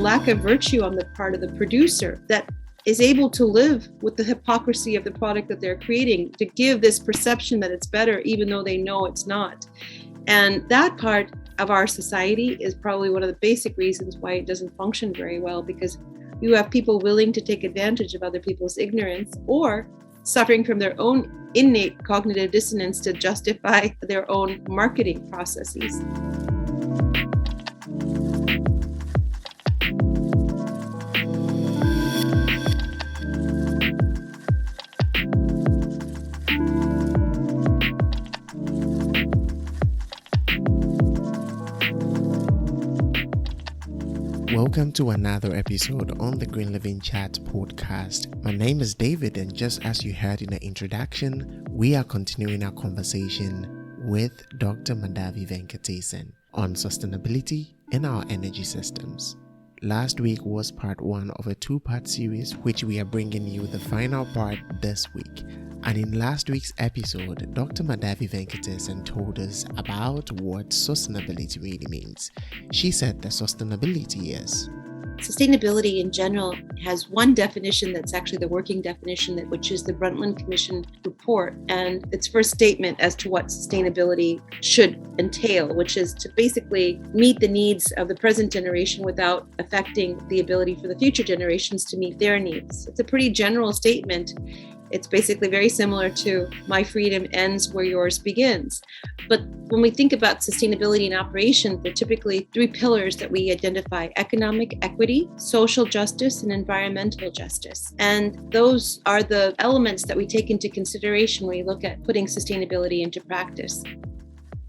lack of virtue on the part of the producer that is able to live with the hypocrisy of the product that they're creating, to give this perception that it's better even though they know it's not. And that part of our society is probably one of the basic reasons why it doesn't function very well, because you have people willing to take advantage of other people's ignorance or suffering from their own innate cognitive dissonance to justify their own marketing processes. Welcome to another episode on the Green Living Chat podcast. My name is David, and just as you heard in the introduction, we are continuing our conversation with Dr. Madhavi Venkatesan on sustainability in our energy systems. Last week was part one of a two-part series, which we are bringing you the final part this week. And in last week's episode, Dr. Madhavi Venkatesan told us about what sustainability really means. She said that sustainability is... Sustainability in general has one definition that's actually the working definition, which is the Brundtland Commission report, and its first statement as to what sustainability should entail, which is to basically meet the needs of the present generation without affecting the ability for the future generations to meet their needs. It's a pretty general statement. It's basically very similar to my freedom ends where yours begins. But when we think about sustainability in operation, there are typically three pillars that we identify: economic equity, social justice, and environmental justice. And those are the elements that we take into consideration when we look at putting sustainability into practice.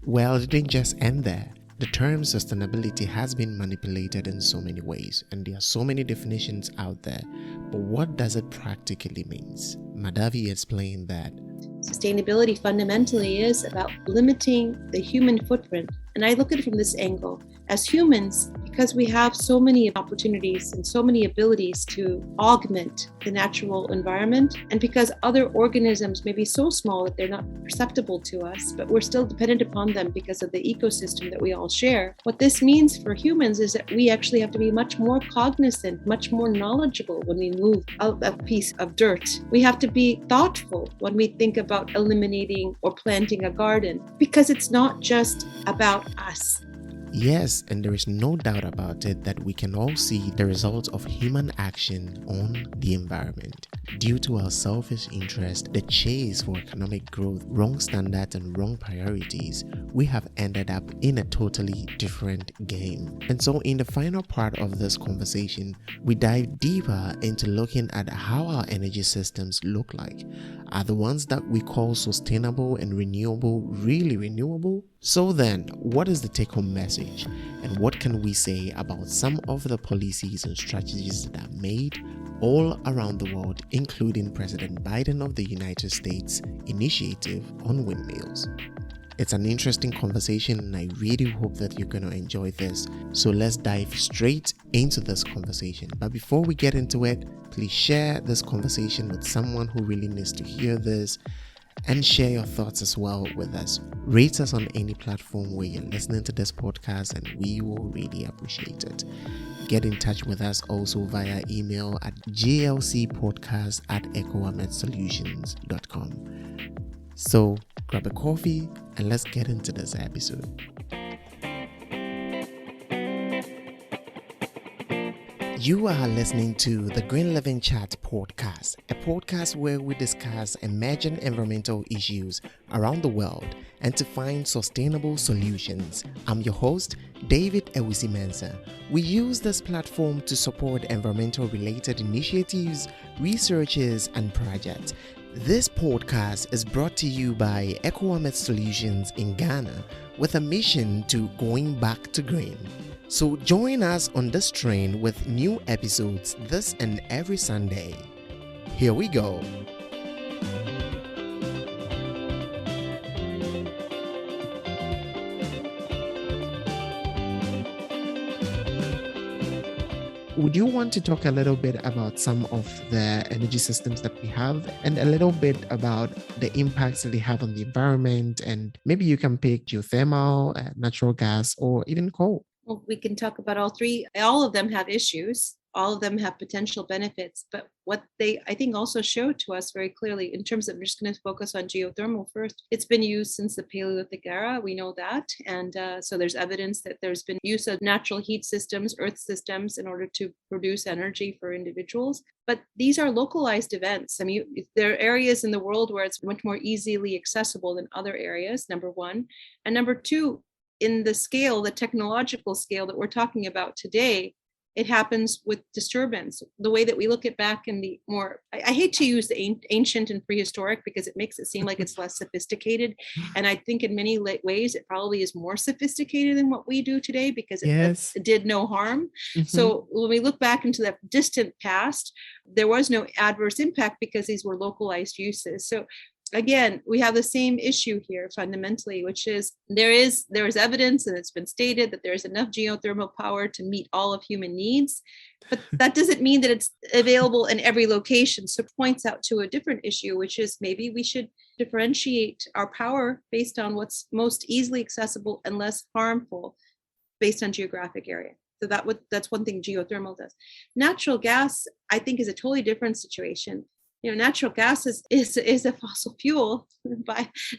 Well, it didn't just end there. The term sustainability has been manipulated in so many ways, and there are so many definitions out there. But what does it practically mean? Madhavi explained that sustainability fundamentally is about limiting the human footprint. And I look at it from this angle. As humans, because we have so many opportunities and so many abilities to augment the natural environment, and because other organisms may be so small that they're not perceptible to us, but we're still dependent upon them because of the ecosystem that we all share, what this means for humans is that we actually have to be much more cognizant, much more knowledgeable when we move out a piece of dirt. We have to be thoughtful when we think about eliminating or planting a garden, because it's not just about us. Yes, and there is no doubt about it that we can all see the results of human action on the environment. Due to our selfish interest, the chase for economic growth, wrong standards, and wrong priorities, we have ended up in a totally different game. And so in the final part of this conversation, we dive deeper into looking at how our energy systems look like. Are the ones that we call sustainable and renewable really renewable? So then, what is the take-home message, and what can we say about some of the policies and strategies that are made all around the world, including President Biden of the United States' initiative on windmills? It's an interesting conversation, and I really hope that you're going to enjoy this. So let's dive straight into this conversation. But before we get into it, please share this conversation with someone who really needs to hear this, and share your thoughts as well with us. Rate us on any platform where you're listening to this podcast, and we will really appreciate it. Get in touch with us also via email at glcpodcast@ecowametsolutions.com. So grab a coffee and let's get into this episode. You are listening to the Green Living Chat podcast, a podcast where we discuss emerging environmental issues around the world and to find sustainable solutions. I'm your host, David Ewisi-Mensah. We use this platform to support environmental-related initiatives, researches, and projects. This podcast is brought to you by EcoWamet Solutions in Ghana with a mission to going back to green. So join us on this train with new episodes this and every Sunday. Here we go. Would you want to talk a little bit about some of the energy systems that we have and a little bit about the impacts that they have on the environment? And maybe you can pick geothermal, natural gas, or even coal. Well, we can talk about all three. All of them have issues. All of them have potential benefits. But what they, I think, also show to us very clearly in terms of, I'm just going to focus on geothermal first. It's been used since the Paleolithic era. We know that. And so there's evidence that there's been use of natural heat systems, earth systems, in order to produce energy for individuals. But these are localized events. I mean, there are areas in the world where it's much more easily accessible than other areas, number one. And number two, in the scale, the technological scale that we're talking about today, it happens with disturbance. The way that we look at back in the more, I hate to use the ancient and prehistoric because it makes it seem like it's less sophisticated. And I think in many ways, it probably is more sophisticated than what we do today because it did no harm. Mm-hmm. So when we look back into the distant past, there was no adverse impact because these were localized uses. So again, we have the same issue here fundamentally, which is there is evidence, and it's been stated that there is enough geothermal power to meet all of human needs, but that doesn't mean that it's available in every location. So it points out to a different issue, which is maybe we should differentiate our power based on what's most easily accessible and less harmful based on geographic area. So that's one thing geothermal does. Natural gas, I think, is a totally different situation. Natural gas is a fossil fuel.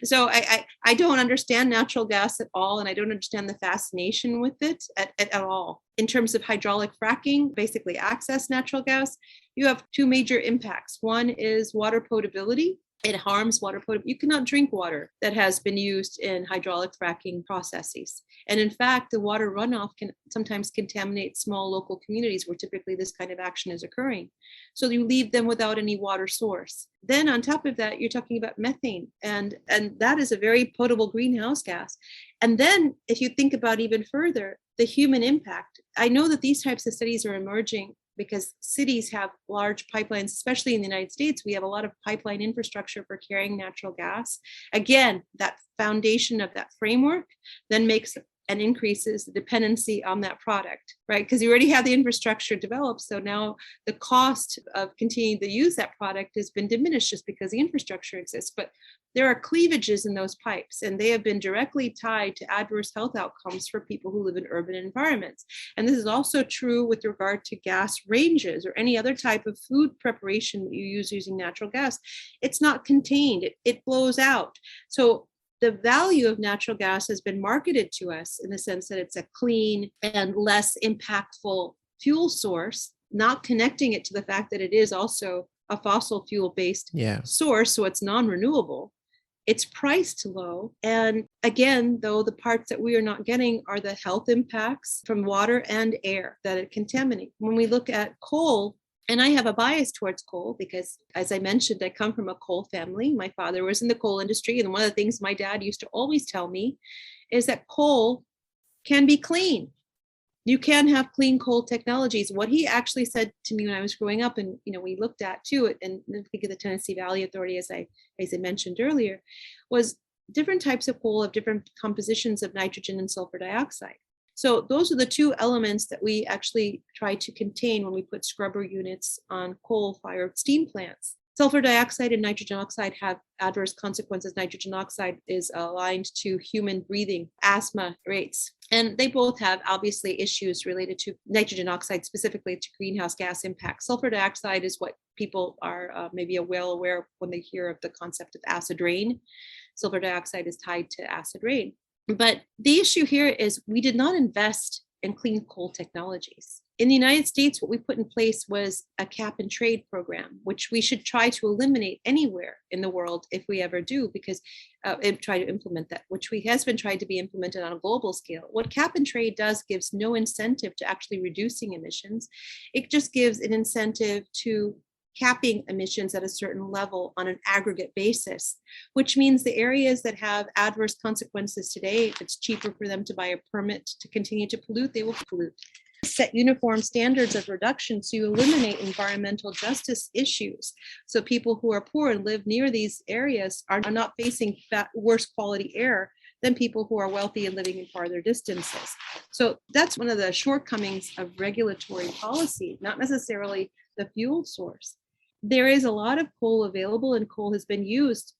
So I don't understand natural gas at all, and I don't understand the fascination with it at all. In terms of hydraulic fracking, basically access natural gas, you have two major impacts. One is water potability. It harms water potability. You cannot drink water that has been used in hydraulic fracking processes. And in fact, the water runoff can sometimes contaminate small local communities where typically this kind of action is occurring. So you leave them without any water source. Then on top of that, you're talking about methane, and that is a very potable greenhouse gas. And then if you think about even further, the human impact, I know that these types of studies are emerging because cities have large pipelines, especially in the United States. We have a lot of pipeline infrastructure for carrying natural gas. Again, that foundation of that framework then makes and increases the dependency on that product, right? Because you already have the infrastructure developed. So now the cost of continuing to use that product has been diminished just because the infrastructure exists. But there are cleavages in those pipes, and they have been directly tied to adverse health outcomes for people who live in urban environments. And this is also true with regard to gas ranges or any other type of food preparation that you use using natural gas. It's not contained, it flows out. So the value of natural gas has been marketed to us in the sense that it's a clean and less impactful fuel source, not connecting it to the fact that it is also a fossil fuel-based source, so it's non-renewable. It's priced low. And again, though, the parts that we are not getting are the health impacts from water and air that it contaminates. When we look at coal, and I have a bias towards coal because, as I mentioned, I come from a coal family. My father was in the coal industry. And one of the things my dad used to always tell me is that coal can be clean. You can have clean coal technologies. What he actually said to me when I was growing up, and we looked at too, and think of the Tennessee Valley Authority, as I mentioned earlier, was different types of coal have different compositions of nitrogen and sulfur dioxide. So those are the two elements that we actually try to contain when we put scrubber units on coal-fired steam plants. Sulfur dioxide and nitrogen oxide have adverse consequences. Nitrogen oxide is aligned to human breathing asthma rates. And they both have obviously issues related to nitrogen oxide, specifically to greenhouse gas impacts. Sulfur dioxide is what people are maybe well aware when they hear of the concept of acid rain. Sulfur dioxide is tied to acid rain. But the issue here is we did not invest in clean coal technologies. In the United States, what we put in place was a cap and trade program, which we should try to eliminate anywhere in the world if we ever do, because try to implement that, which has been tried to be implemented on a global scale. What cap and trade does gives no incentive to actually reducing emissions. It just gives an incentive to capping emissions at a certain level on an aggregate basis, which means the areas that have adverse consequences today, if it's cheaper for them to buy a permit to continue to pollute, they will pollute. Set uniform standards of reduction so you eliminate environmental justice issues. So people who are poor and live near these areas are not facing worse quality air than people who are wealthy and living in farther distances. So that's one of the shortcomings of regulatory policy, not necessarily the fuel source. There is a lot of coal available, and coal has been used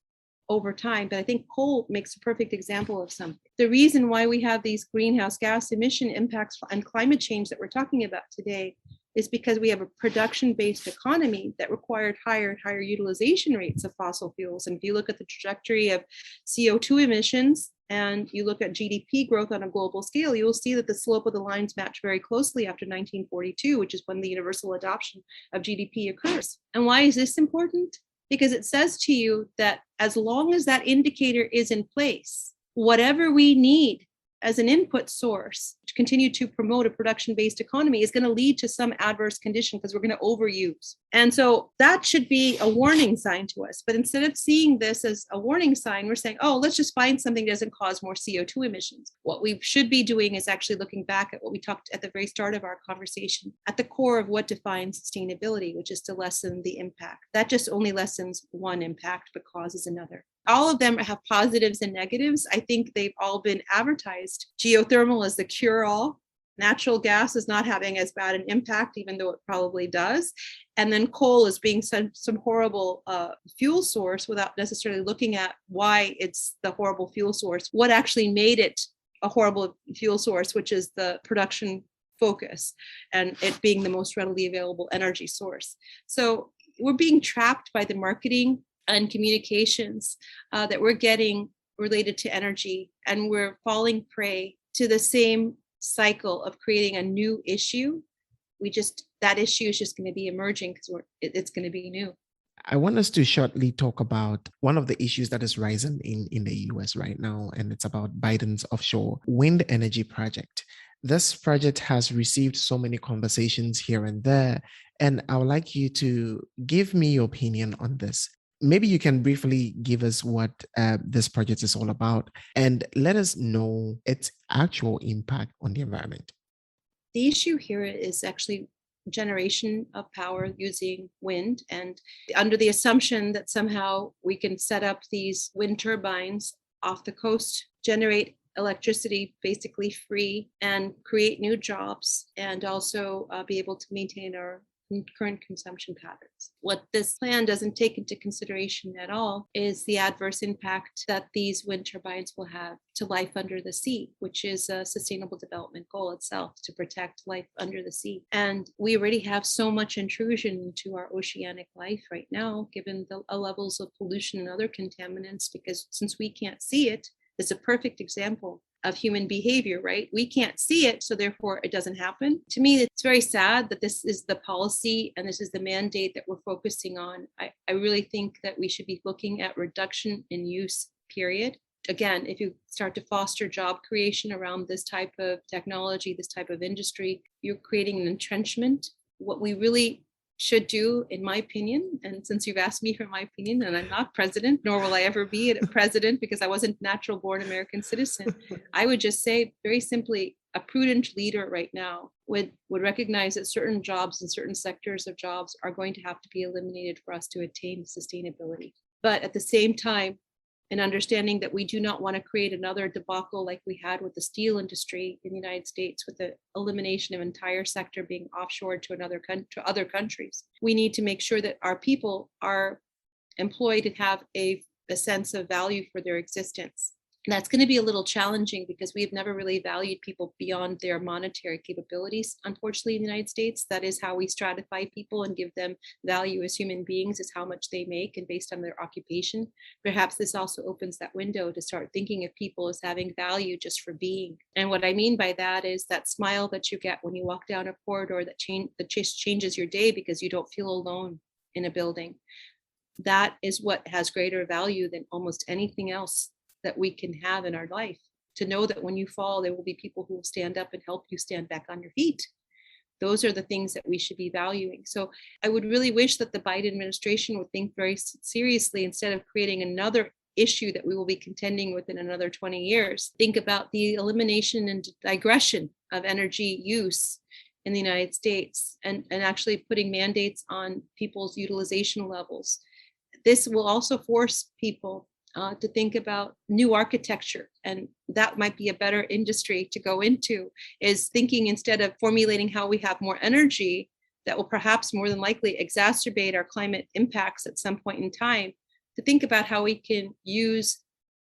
over time. But I think coal makes a perfect example of something. The reason why we have these greenhouse gas emission impacts and climate change that we're talking about today is because we have a production-based economy that required higher and higher utilization rates of fossil fuels. And if you look at the trajectory of CO2 emissions and you look at GDP growth on a global scale, you will see that the slope of the lines match very closely after 1942, which is when the universal adoption of GDP occurs. And why is this important? Because it says to you that as long as that indicator is in place, whatever we need as an input source to continue to promote a production-based economy is going to lead to some adverse condition because we're going to overuse. And so that should be a warning sign to us. But instead of seeing this as a warning sign, we're saying, oh, let's just find something that doesn't cause more CO2 emissions. What we should be doing is actually looking back at what we talked at the very start of our conversation, at the core of what defines sustainability, which is to lessen the impact. That just only lessens one impact, but causes another. All of them have positives and negatives. I think they've all been advertised. Geothermal is the cure-all. Natural gas is not having as bad an impact, even though it probably does. And then coal is being some horrible fuel source without necessarily looking at why it's the horrible fuel source. What actually made it a horrible fuel source, which is the production focus and it being the most readily available energy source. So we're being trapped by the marketing and communications that we're getting related to energy, and we're falling prey to the same cycle of creating a new issue. That issue is just going to be emerging because it's going to be new. I want us to shortly talk about one of the issues that is rising in the US right now, and it's about Biden's offshore wind energy project. This project has received so many conversations here and there, and I would like you to give me your opinion on this. Maybe you can briefly give us what this project is all about and let us know its actual impact on the environment. The issue here is actually generation of power using wind, and under the assumption that somehow we can set up these wind turbines off the coast, generate electricity basically free, and create new jobs, and also be able to maintain our current consumption patterns. What this plan doesn't take into consideration at all is the adverse impact that these wind turbines will have to life under the sea, which is a sustainable development goal itself, to protect life under the sea. And we already have so much intrusion into our oceanic life right now, given the levels of pollution and other contaminants, because since we can't see it, it's a perfect example of human behavior, right? We can't see it, so therefore it doesn't happen. To me, it's very sad that this is the policy and this is the mandate that we're focusing on. I really think that we should be looking at reduction in use, period. Again, if you start to foster job creation around this type of technology, this type of industry, you're creating an entrenchment. What we really should do, in my opinion, and since you've asked me for my opinion, and I'm not president, nor will I ever be a president because I wasn't a natural born American citizen, I would just say very simply, a prudent leader right now would recognize that certain jobs and certain sectors of jobs are going to have to be eliminated for us to attain sustainability. But at the same time, an understanding that we do not want to create another debacle like we had with the steel industry in the United States, with the elimination of entire sector being offshored to other countries. We need to make sure that our people are employed and have a sense of value for their existence. And that's going to be a little challenging because we've never really valued people beyond their monetary capabilities. Unfortunately, in the United States, that is how we stratify people and give them value as human beings, is how much they make and based on their occupation. Perhaps this also opens that window to start thinking of people as having value just for being. And what I mean by that is that smile that you get when you walk down a corridor that just changes your day because you don't feel alone in a building. That is what has greater value than almost anything else that we can have in our life. To know that when you fall, there will be people who will stand up and help you stand back on your feet. Those are the things that we should be valuing. So I would really wish that the Biden administration would think very seriously, instead of creating another issue that we will be contending with in another 20 years, think about the elimination and digression of energy use in the United States and actually putting mandates on people's utilization levels. This will also force people to think about new architecture, and that might be a better industry to go into, is thinking, instead of formulating how we have more energy that will perhaps more than likely exacerbate our climate impacts at some point in time, to think about how we can use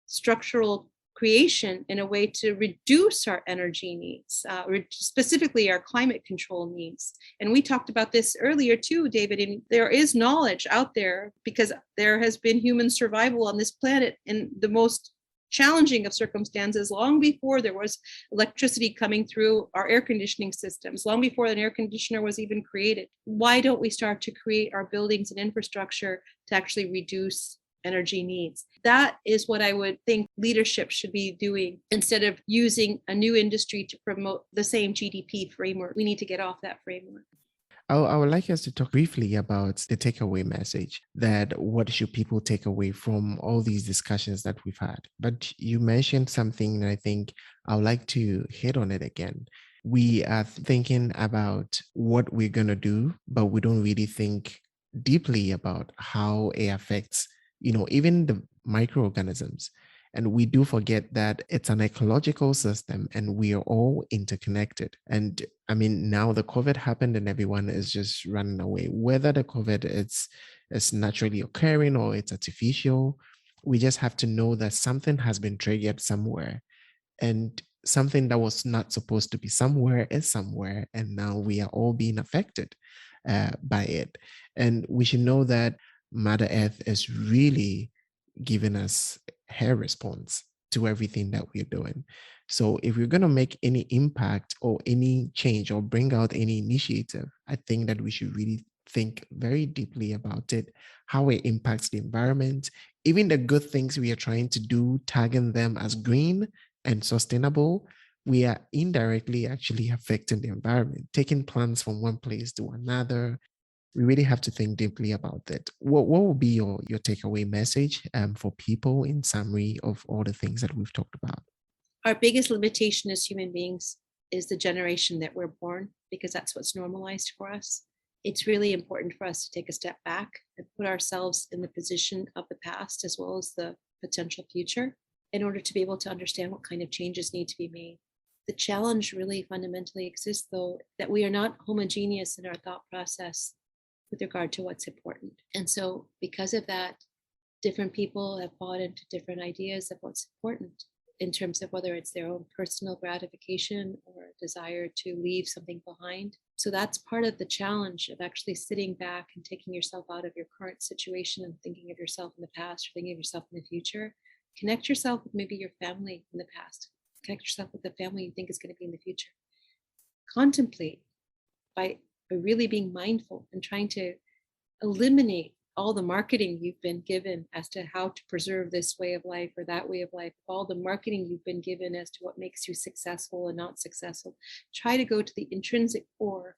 structural creation in a way to reduce our energy needs, specifically our climate control needs. And we talked about this earlier too, David, and there is knowledge out there because there has been human survival on this planet in the most challenging of circumstances long before there was electricity coming through our air conditioning systems, long before an air conditioner was even created. Why don't we start to create our buildings and infrastructure to actually reduce energy needs? That is what I would think leadership should be doing instead of using a new industry to promote the same GDP framework. We need to get off that framework. I would like us to talk briefly about the takeaway message, that what should people take away from all these discussions that we've had. But you mentioned something, and I think I would like to hit on it again. We are thinking about what we're going to do, but we don't really think deeply about how it affects, even the microorganisms. And we do forget that it's an ecological system and we are all interconnected. And I mean, now the COVID happened and everyone is just running away. Whether the COVID is naturally occurring or it's artificial, we just have to know that something has been triggered somewhere. And something that was not supposed to be somewhere is somewhere. And now we are all being affected by it. And we should know that Mother Earth is really giving us her response to everything that we're doing. So if we're going to make any impact or any change or bring out any initiative, I think that we should really think very deeply about it, how it impacts the environment, even the good things we are trying to do, tagging them as green and sustainable. We are indirectly actually affecting the environment, taking plants from one place to another. We really have to think deeply about it. What will be your takeaway message for people in summary of all the things that we've talked about? Our biggest limitation as human beings is the generation that we're born, because that's what's normalized for us. It's really important for us to take a step back and put ourselves in the position of the past as well as the potential future in order to be able to understand what kind of changes need to be made. The challenge really fundamentally exists, though, that we are not homogeneous in our thought process with regard to what's important. And so because of that, different people have bought into different ideas of what's important in terms of whether it's their own personal gratification or desire to leave something behind. So that's part of the challenge of actually sitting back and taking yourself out of your current situation and thinking of yourself in the past or thinking of yourself in the future. Connect yourself with maybe your family in the past. Connect yourself with the family you think is going to be in the future. Contemplate by really being mindful and trying to eliminate all the marketing you've been given as to how to preserve this way of life or that way of life, all the marketing you've been given as to what makes you successful and not successful. Try to go to the intrinsic core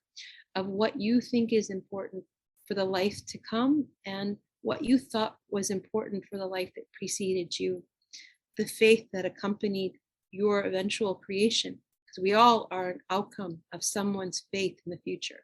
of what you think is important for the life to come and what you thought was important for the life that preceded you, the faith that accompanied your eventual creation, because we all are an outcome of someone's faith in the future.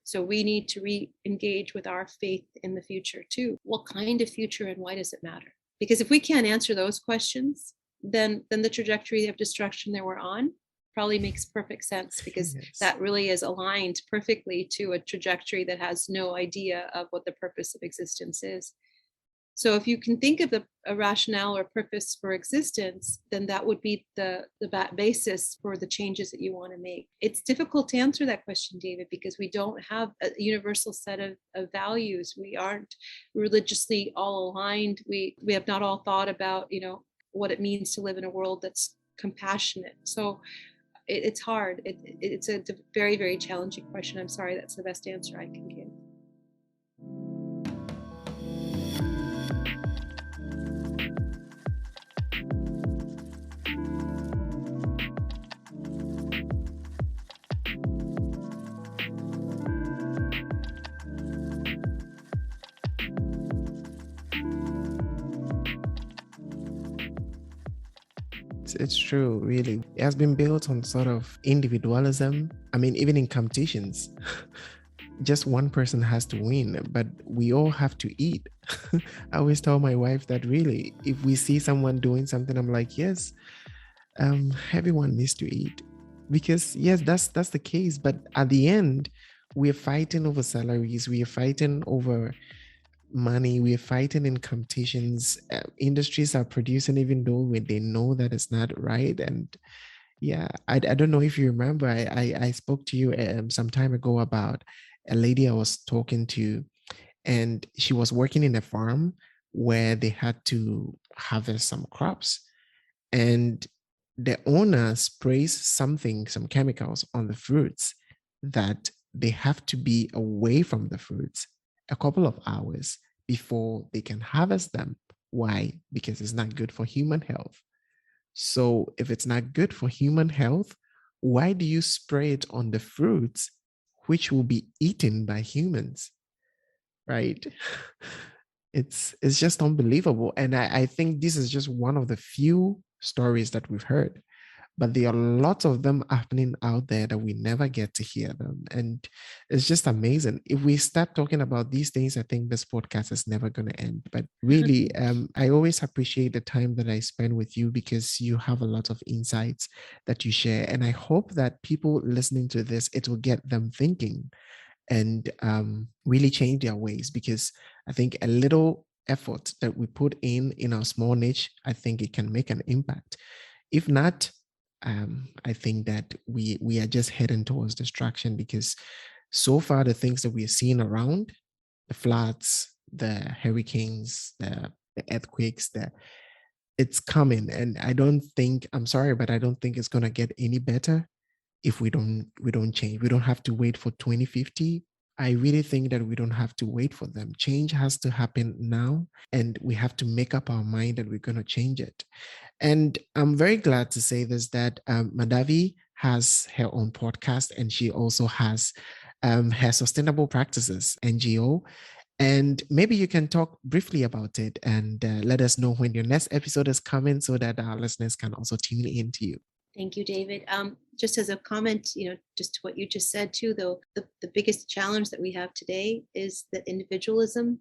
So we need to re-engage with our faith in the future too. What kind of future and why does it matter? Because if we can't answer those questions, then the trajectory of destruction that we're on probably makes perfect sense, because that really is aligned perfectly to a trajectory that has no idea of what the purpose of existence is. So if you can think of a rationale or purpose for existence, then that would be the basis for the changes that you want to make. It's difficult to answer that question, David, because we don't have a universal set of values. We aren't religiously all aligned. We have not all thought about, what it means to live in a world that's compassionate. So it's hard. It's a very, very challenging question. I'm sorry, that's the best answer I can give. It's true, really. It has been built on sort of individualism. I mean, even in competitions, just one person has to win, but we all have to eat. I always tell my wife that really, if we see someone doing something, I'm like, yes, everyone needs to eat. Because yes, that's the case. But at the end, we're fighting over salaries. We are fighting over money. We're fighting in competitions. Industries are producing even though when they know that it's not right. And yeah, I don't know if you remember, I spoke to you some time ago about a lady I was talking to, and she was working in a farm where they had to harvest some crops. And the owner sprays some chemicals on the fruits that they have to be away from the fruits a couple of hours before they can harvest them. Why? Because it's not good for human health. So if it's not good for human health, why do you spray it on the fruits which will be eaten by humans? Right? It's just unbelievable. And I think this is just one of the few stories that we've heard. But there are lots of them happening out there that we never get to hear them. And it's just amazing. If we start talking about these things, I think this podcast is never going to end. But really, I always appreciate the time that I spend with you because you have a lot of insights that you share. And I hope that people listening to this, it will get them thinking and really change their ways, because I think a little effort that we put in our small niche, I think it can make an impact. If not, I think that we are just heading towards destruction, because so far the things that we are seeing around, the floods, the hurricanes, the earthquakes, it's coming. And I'm sorry, but I don't think it's gonna get any better if we don't change. We don't have to wait for 2050. I really think that we don't have to wait for them. Change has to happen now, and we have to make up our mind that we're going to change it. And I'm very glad to say this, that Madhavi has her own podcast, and she also has her Sustainable Practices NGO. And maybe you can talk briefly about it and let us know when your next episode is coming so that our listeners can also tune in to you. Thank you, David. Just as a comment, just to what you just said too, though, the biggest challenge that we have today is that individualism,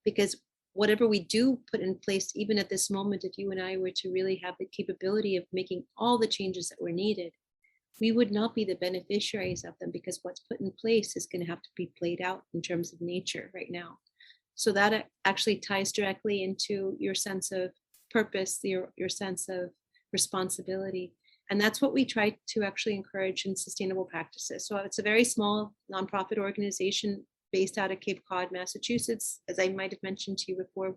because whatever we do put in place, even at this moment, if you and I were to really have the capability of making all the changes that were needed, we would not be the beneficiaries of them, because what's put in place is going to have to be played out in terms of nature right now. So that actually ties directly into your sense of purpose, your sense of responsibility. And that's what we try to actually encourage in Sustainable Practices. So it's a very small nonprofit organization based out of Cape Cod, Massachusetts. As I might have mentioned to you before,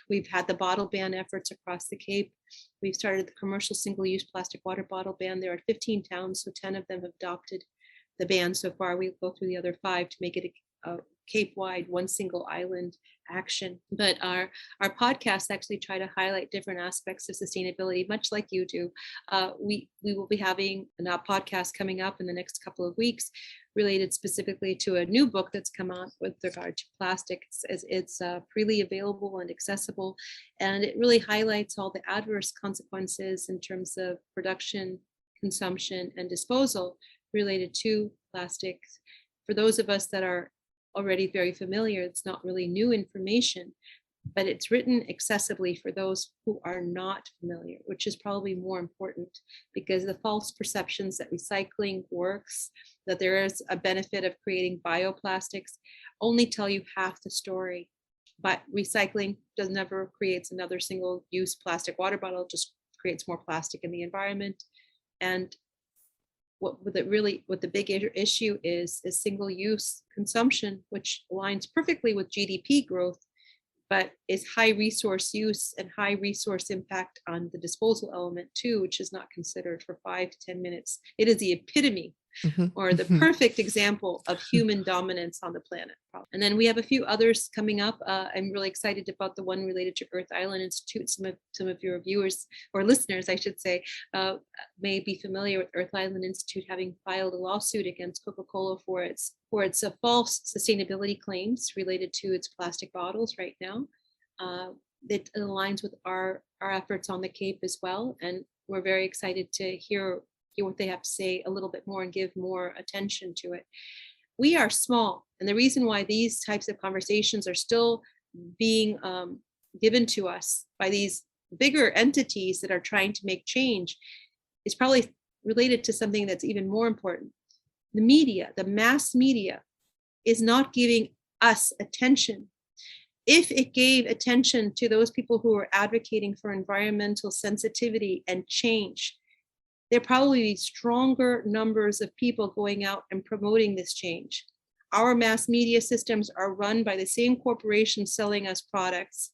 we've had the bottle ban efforts across the Cape. We've started the commercial single-use plastic water bottle ban. There are 15 towns, so 10 of them have adopted the ban so far. We'll go through the other 5 to make it a Cape-wide, one single island action. But our podcasts actually try to highlight different aspects of sustainability, much like you do. We will be having a podcast coming up in the next couple of weeks related specifically to a new book that's come out with regard to plastics. It's freely available and accessible, and it really highlights all the adverse consequences in terms of production, consumption, and disposal related to plastics. For those of us that are already very familiar, it's not really new information, but it's written accessibly for those who are not familiar, which is probably more important, because the false perceptions that recycling works, that there is a benefit of creating bioplastics, only tell you half the story. But recycling never creates another single-use plastic water bottle, it just creates more plastic in the environment. And what the big issue is single-use consumption, which aligns perfectly with GDP growth, but is high resource use and high resource impact on the disposal element too, which is not considered for 5 to 10 minutes. It is the epitome or the perfect example of human dominance on the planet. And then we have a few others coming up. I'm really excited about the one related to Earth Island Institute. Some of your viewers or listeners, I should say, may be familiar with Earth Island Institute having filed a lawsuit against Coca-Cola for its false sustainability claims related to its plastic bottles right now. It aligns with our efforts on the Cape as well, and we're very excited to hear what they have to say a little bit more and give more attention to it. We are small, and the reason why these types of conversations are still being given to us by these bigger entities that are trying to make change is probably related to something that's even more important. The media, the mass media, is not giving us attention. if it gave attention to those people who are advocating for environmental sensitivity and change, there probably be stronger numbers of people going out and promoting this change. Our mass media systems are run by the same corporations selling us products.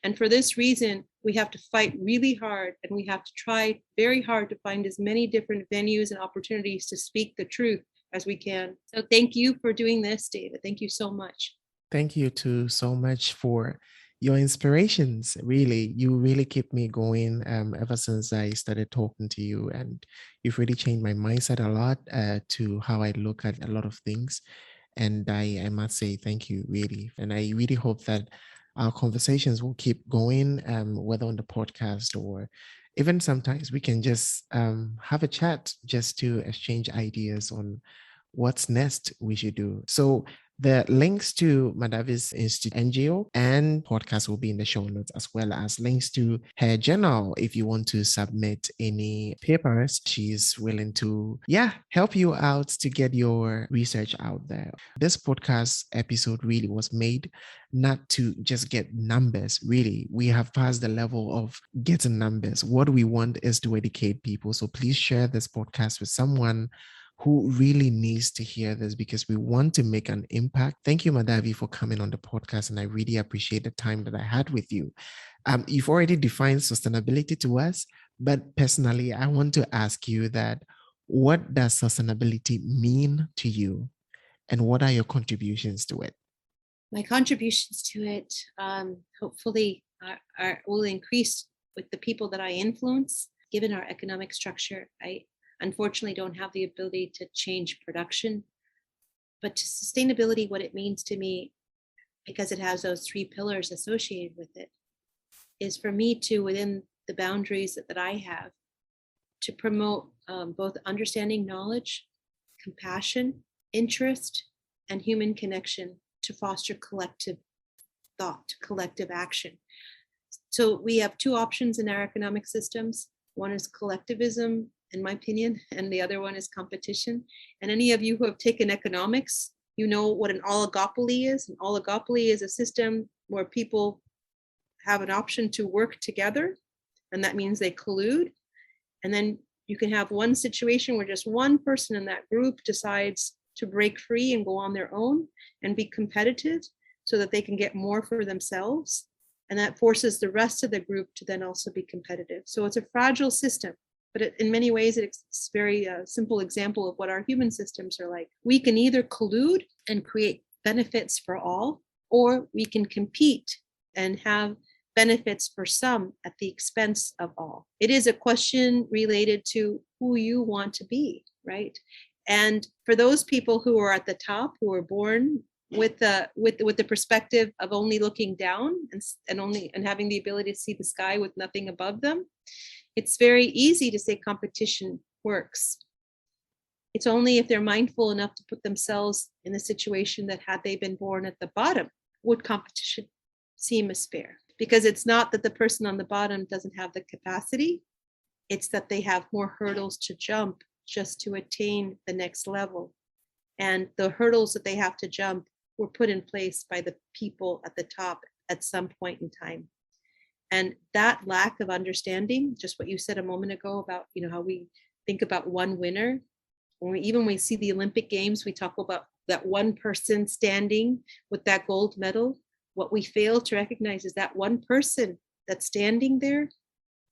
And for this reason, we have to fight really hard, and we have to try very hard to find as many different venues and opportunities to speak the truth as we can. So thank you for doing this, David. Thank you so much. Thank you too so much for your inspirations. Really, you really keep me going ever since I started talking to you, and you've really changed my mindset a lot to how I look at a lot of things. And I must say thank you, really. And I really hope that our conversations will keep going, whether on the podcast or even sometimes we can just have a chat just to exchange ideas on what's next we should do. So the links to Madhavi's Institute NGO and podcast will be in the show notes, as well as links to her journal if you want to submit any papers. She's willing to, help you out to get your research out there. This podcast episode really was made not to just get numbers. Really, we have passed the level of getting numbers. What we want is to educate people. So please share this podcast with someone who really needs to hear this, because we want to make an impact. Thank you, Madhavi, for coming on the podcast, and I really appreciate the time that I had with you. You've already defined sustainability to us, but personally, I want to ask you that what does sustainability mean to you, and what are your contributions to it? My contributions to it hopefully will increase with the people that I influence. Given our economic structure, I unfortunately don't have the ability to change production. But to sustainability, what it means to me, because it has those three pillars associated with it, is for me to, within the boundaries that I have, to promote both understanding, knowledge, compassion, interest, and human connection to foster collective thought, collective action. So we have two options in our economic systems. One is collectivism, in my opinion, and the other one is competition. And any of you who have taken economics, you know what an oligopoly is. An oligopoly is a system where people have an option to work together, and that means they collude. And then you can have one situation where just one person in that group decides to break free and go on their own and be competitive so that they can get more for themselves. And that forces the rest of the group to then also be competitive. So it's a fragile system. But in many ways, it's a very simple example of what our human systems are like. We can either collude and create benefits for all, or we can compete and have benefits for some at the expense of all. It is a question related to who you want to be, right? And for those people who are at the top, who are born with the perspective of only looking down and having the ability to see the sky with nothing above them, it's very easy to say competition works. It's only if they're mindful enough to put themselves in the situation that had they been born at the bottom, would competition seem as fair. Because it's not that the person on the bottom doesn't have the capacity, it's that they have more hurdles to jump just to attain the next level. And the hurdles that they have to jump were put in place by the people at the top at some point in time. And that lack of understanding, just what you said a moment ago about, how we think about one winner. When we see the Olympic Games, we talk about that one person standing with that gold medal. What we fail to recognize is that one person that's standing there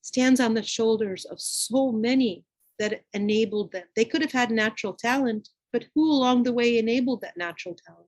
stands on the shoulders of so many that enabled them. They could have had natural talent, but who along the way enabled that natural talent?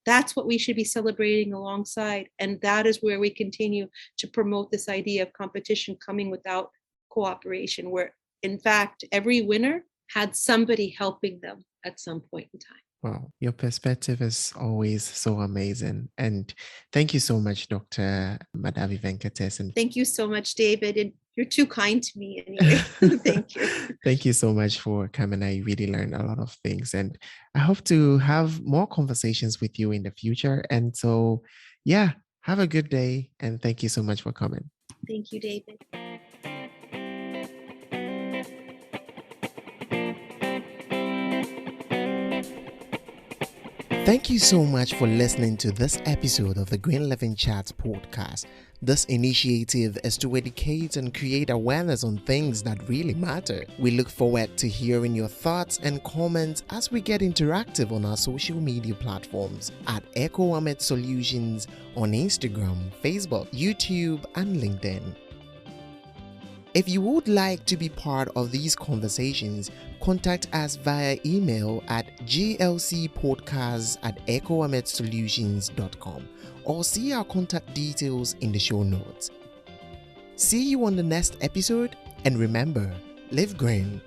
That's what we should be celebrating alongside. And that is where we continue to promote this idea of competition coming without cooperation, where in fact, every winner had somebody helping them at some point in time. Wow, your perspective is always so amazing. And thank you so much, Dr. Madhavi Venkatesan. Thank you so much, David. And you're too kind to me anyway. Thank you. Thank you so much for coming. I really learned a lot of things. And I hope to have more conversations with you in the future. And so, have a good day. And thank you so much for coming. Thank you, David. Thank you so much for listening to this episode of the Green Living Chats podcast. This initiative is to educate and create awareness on things that really matter. We look forward to hearing your thoughts and comments as we get interactive on our social media platforms at Echo Ahmed Solutions on Instagram, Facebook, YouTube, and LinkedIn. If you would like to be part of these conversations, contact us via email at glcpodcast@echoahmedsolutions.com or see our contact details in the show notes. See you on the next episode, and remember, live green,